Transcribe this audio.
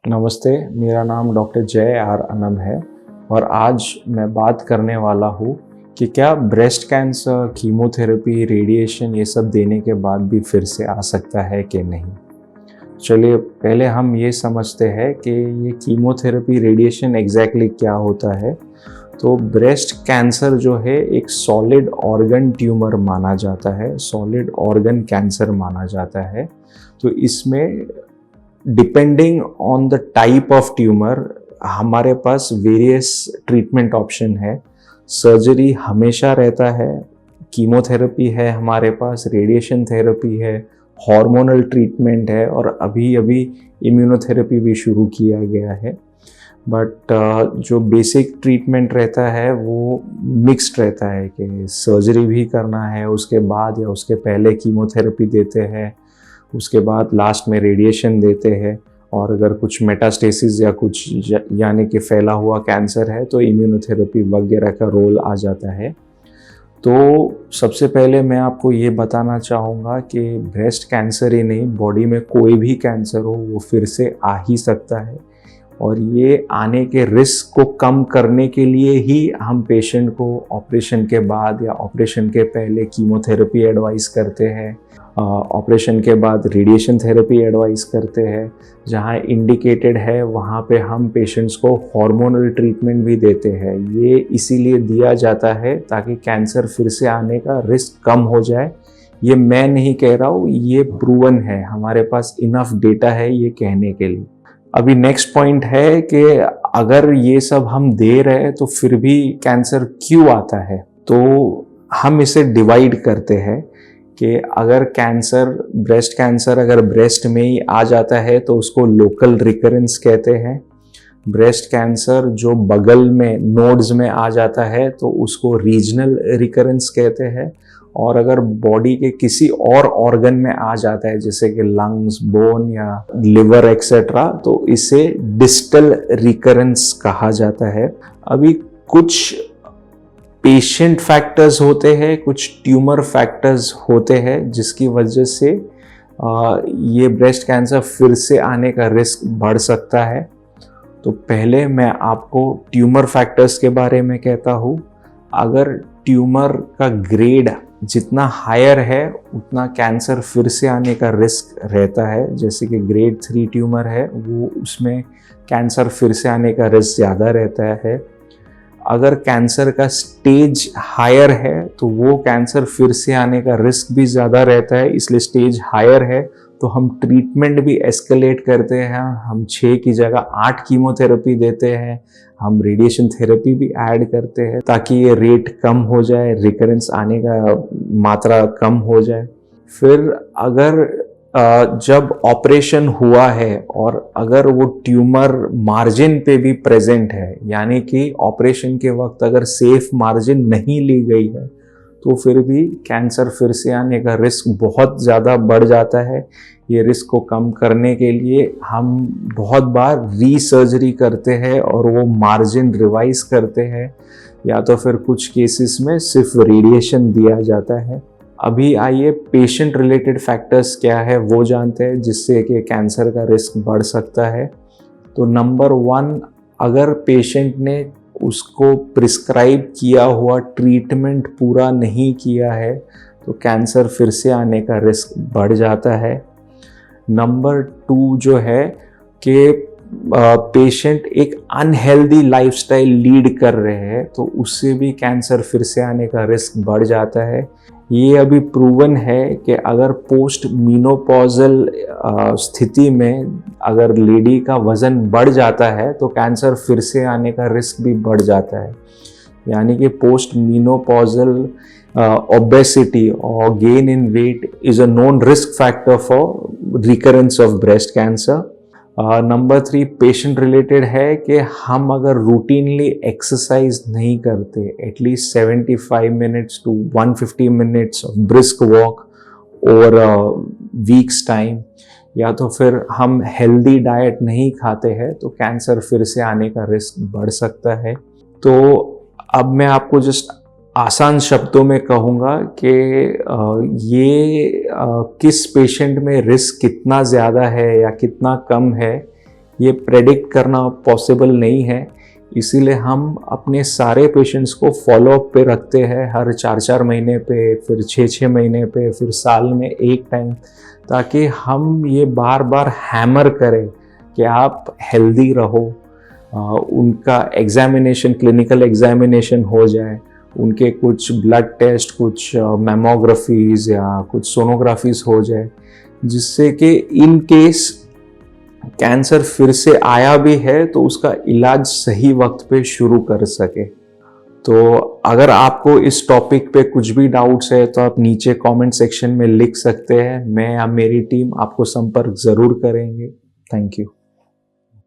नमस्ते, मेरा नाम डॉक्टर जय आर अनम है और आज मैं बात करने वाला हूँ कि क्या ब्रेस्ट कैंसर, कीमोथेरेपी, रेडिएशन ये सब देने के बाद भी फिर से आ सकता है कि नहीं। चलिए पहले हम ये समझते हैं कि ये कीमोथेरेपी, रेडिएशन एग्जैक्टली क्या होता है। तो ब्रेस्ट कैंसर जो है एक सॉलिड ऑर्गन ट्यूमर माना जाता है, सॉलिड ऑर्गन कैंसर माना जाता है। तो इसमें depending on the type of tumour हमारे पास वेरियस ट्रीटमेंट ऑप्शन है। सर्जरी हमेशा रहता है, कीमोथेरेपी है हमारे पास, रेडिएशन थेरेपी है, हार्मोनल ट्रीटमेंट है और अभी अभी इम्यूनोथेरेपी भी शुरू किया गया है। बट जो बेसिक ट्रीटमेंट रहता है वो मिक्स्ड रहता है कि सर्जरी भी करना है उसके बाद या उसके पहले कीमोथेरेपी देते हैं, उसके बाद लास्ट में रेडिएशन देते हैं और अगर कुछ मेटास्टेसिस या कुछ यानी कि फैला हुआ कैंसर है तो इम्यूनोथेरेपी वगैरह का रोल आ जाता है। तो सबसे पहले मैं आपको ये बताना चाहूँगा कि ब्रेस्ट कैंसर ही नहीं, बॉडी में कोई भी कैंसर हो वो फिर से आ ही सकता है और ये आने के रिस्क को कम करने के लिए ही हम पेशेंट को ऑपरेशन के बाद या ऑपरेशन के पहले कीमोथेरेपी एडवाइस करते हैं, ऑपरेशन के बाद रेडिएशन थेरेपी एडवाइस करते हैं। जहाँ इंडिकेटेड है वहाँ पे हम पेशेंट्स को हार्मोनल ट्रीटमेंट भी देते हैं। ये इसीलिए दिया जाता है ताकि कैंसर फिर से आने का रिस्क कम हो जाए। ये मैं नहीं कह रहा हूँ, ये प्रूवन है, हमारे पास इनफ डेटा है ये कहने के लिए। अभी नेक्स्ट पॉइंट है कि अगर ये सब हम दे रहे हैं तो फिर भी कैंसर क्यों आता है। तो हम इसे डिवाइड करते हैं कि अगर कैंसर, ब्रेस्ट कैंसर अगर ब्रेस्ट में ही आ जाता है तो उसको लोकल रिकरेंस कहते हैं। ब्रेस्ट कैंसर जो बगल में नोड्स में आ जाता है तो उसको रीजनल रिकरेंस कहते हैं। और अगर बॉडी के किसी और ऑर्गन में आ जाता है जैसे कि लंग्स, बोन या लिवर एक्सेट्रा, तो इसे डिस्टल रिकरेंस कहा जाता है। अभी कुछ पेशेंट फैक्टर्स होते हैं, कुछ ट्यूमर फैक्टर्स होते हैं जिसकी वजह से ये ब्रेस्ट कैंसर फिर से आने का रिस्क बढ़ सकता है। तो पहले मैं आपको ट्यूमर फैक्टर्स के बारे में कहता हूँ। अगर ट्यूमर का ग्रेड जितना हायर है उतना कैंसर फिर से आने का रिस्क रहता है। जैसे कि ग्रेड 3 ट्यूमर है वो, उसमें कैंसर फिर से आने का रिस्क ज़्यादा रहता है। अगर कैंसर का स्टेज हायर है तो वो कैंसर फिर से आने का रिस्क भी ज़्यादा रहता है, इसलिए स्टेज हायर है तो हम ट्रीटमेंट भी एस्केलेट करते हैं। हम 6 की जगह 8 कीमोथेरेपी देते हैं, हम रेडिएशन थेरेपी भी ऐड करते हैं ताकि ये रेट कम हो जाए, रिकरेंस आने का मात्रा कम हो जाए। फिर अगर जब ऑपरेशन हुआ है और अगर वो ट्यूमर मार्जिन पे भी प्रेजेंट है, यानी कि ऑपरेशन के वक्त अगर सेफ मार्जिन नहीं ली गई है तो फिर भी कैंसर फिर से आने का रिस्क बहुत ज़्यादा बढ़ जाता है। ये रिस्क को कम करने के लिए हम बहुत बार रीसर्जरी करते हैं और वो मार्जिन रिवाइज करते हैं, या तो फिर कुछ केसेस में सिर्फ रेडिएशन दिया जाता है। अभी आइए पेशेंट रिलेटेड फैक्टर्स क्या है वो जानते हैं जिससे कि कैंसर का रिस्क बढ़ सकता है। तो नंबर 1, अगर पेशेंट ने उसको प्रिस्क्राइब किया हुआ ट्रीटमेंट पूरा नहीं किया है तो कैंसर फिर से आने का रिस्क बढ़ जाता है। नंबर 2 जो है कि पेशेंट एक अनहेल्दी लाइफस्टाइल लीड कर रहे हैं तो उससे भी कैंसर फिर से आने का रिस्क बढ़ जाता है। ये अभी प्रूवन है कि अगर पोस्ट मीनोपॉजल स्थिति में अगर लेडी का वज़न बढ़ जाता है तो कैंसर फिर से आने का रिस्क भी बढ़ जाता है। यानी कि पोस्ट मीनोपॉजल ओबेसिटी और gain in weight is a known risk factor for recurrence of breast cancer. Number 3 patient related है कि हम अगर रूटीनली एक्सरसाइज नहीं करते, at least 75 minutes to 150 minutes of brisk walk over weeks time, या तो फिर हम हेल्दी डाइट नहीं खाते हैं तो कैंसर फिर से आने का रिस्क बढ़ सकता है। तो अब मैं आपको जस्ट आसान शब्दों में कहूँगा कि ये किस पेशेंट में रिस्क कितना ज़्यादा है या कितना कम है, ये प्रेडिक्ट करना पॉसिबल नहीं है, इसीलिए हम अपने सारे पेशेंट्स को फॉलोअप पे रखते हैं, हर 4-4 महीने पे, फिर 6-6 महीने पे, फिर साल में एक टाइम, ताकि हम ये बार बार हैमर करें कि आप हेल्दी रहो, उनका एग्जामिनेशन, क्लिनिकल एग्जामिनेशन हो जाए, उनके कुछ ब्लड टेस्ट, कुछ मैमोग्राफीज या कुछ सोनोग्राफीज हो जाए, जिससे कि इन केस कैंसर फिर से आया भी है तो उसका इलाज सही वक्त पे शुरू कर सके। तो अगर आपको इस टॉपिक पे कुछ भी डाउट्स है तो आप नीचे कमेंट सेक्शन में लिख सकते हैं, मैं या मेरी टीम आपको संपर्क ज़रूर करेंगे। Thank you.